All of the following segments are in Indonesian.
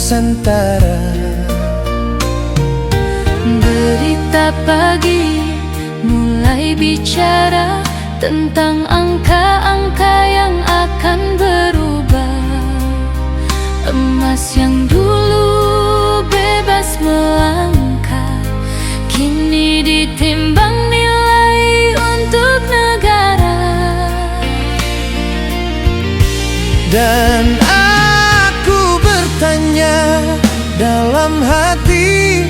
Nusantara. Berita pagi mulai bicara tentang angka-angka yang akan berubah. Emas yang dulu bebas melangkah, kini ditimbang nilai untuk negara. Dan aku bertanya dalam hati,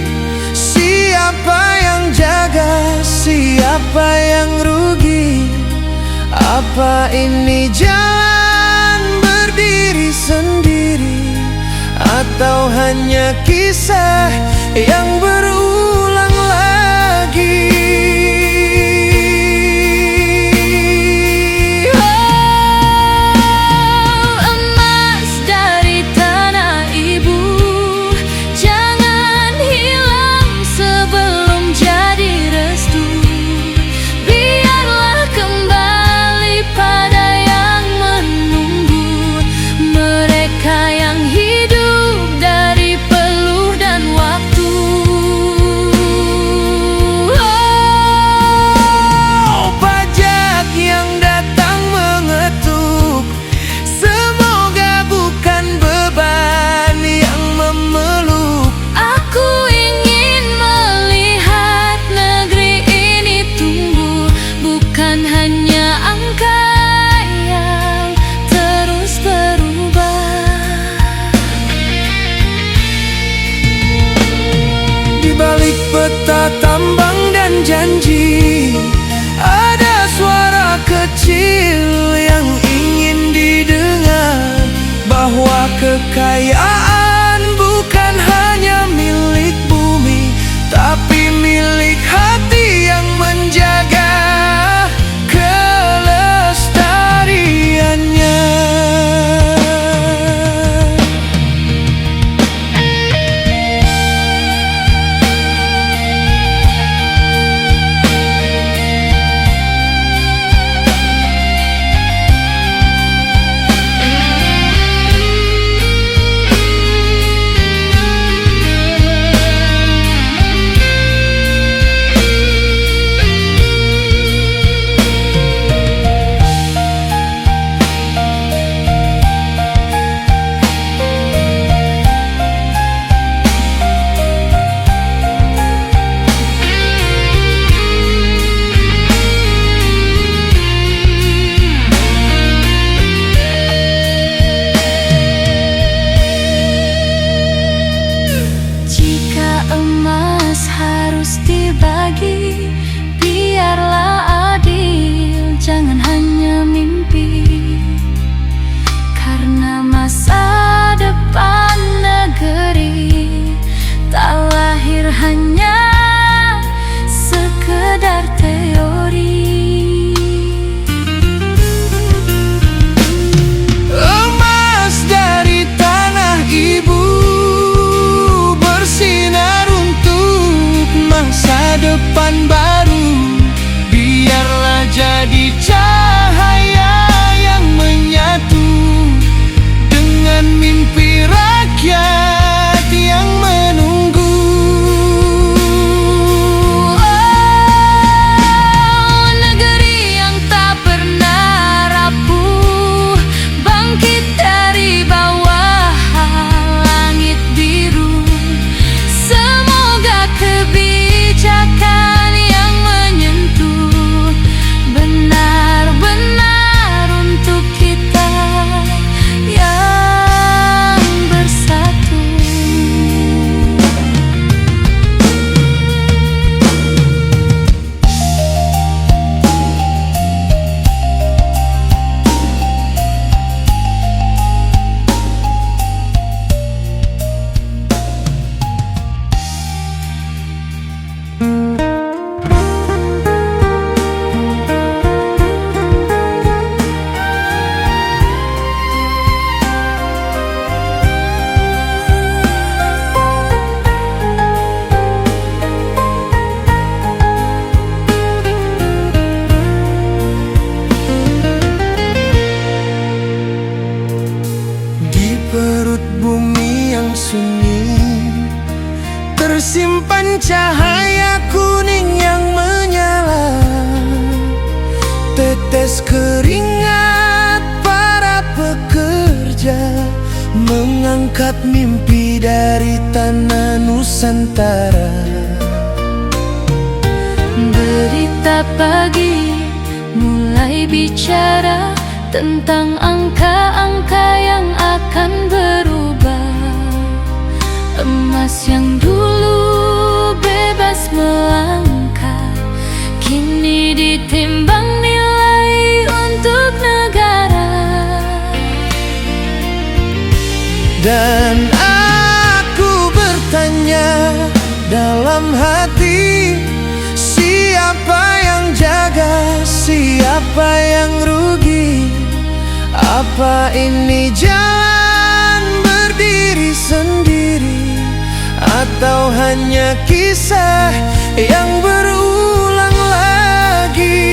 siapa yang jaga, siapa yang rugi? Apa ini jalan berdiri sendiri, atau hanya kisah yang berulang lagi? Balik peta tambang dan janji, ada suara kecil yang ingin didengar, bahwa kekayaan bukan hanya milik bumi, tapi milik hati yang menjaga kelestariannya. Harus dibagi, biarlah adil, jangan hanya mimpi. Karena masa depan negeri tak lahir hanya sekedar teori. Emas dari tanah ibu bersinar untuk masa depan baru, biarlah jadi cahaya yang menyatu dengan mimpi rakyat yang menunggu. tersimpan cahaya kuning yang menyala, tetes keringat para pekerja mengangkat mimpi dari tanah Nusantara. Berita pagi mulai bicara tentang angka-angka yang akan berubah. Emas yang dulu bebas melangkah kini ditimbang nilai untuk negara. Dan aku bertanya dalam hati, siapa yang jaga, siapa yang rugi? Apa ini jalan berdiri sendiri, atau hanya kisah yang berulang lagi?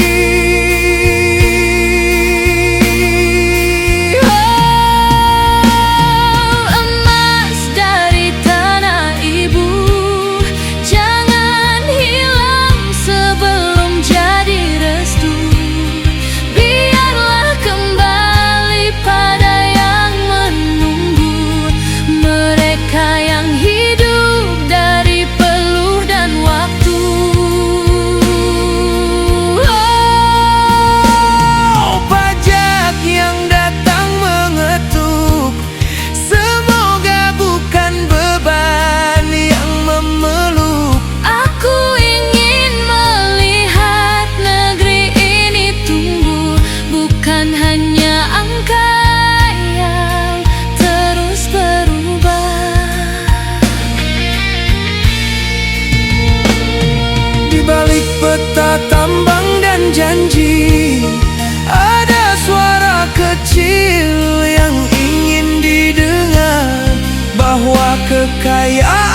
Balik peta tambang dan janji, ada suara kecil yang ingin didengar, bahwa kekayaan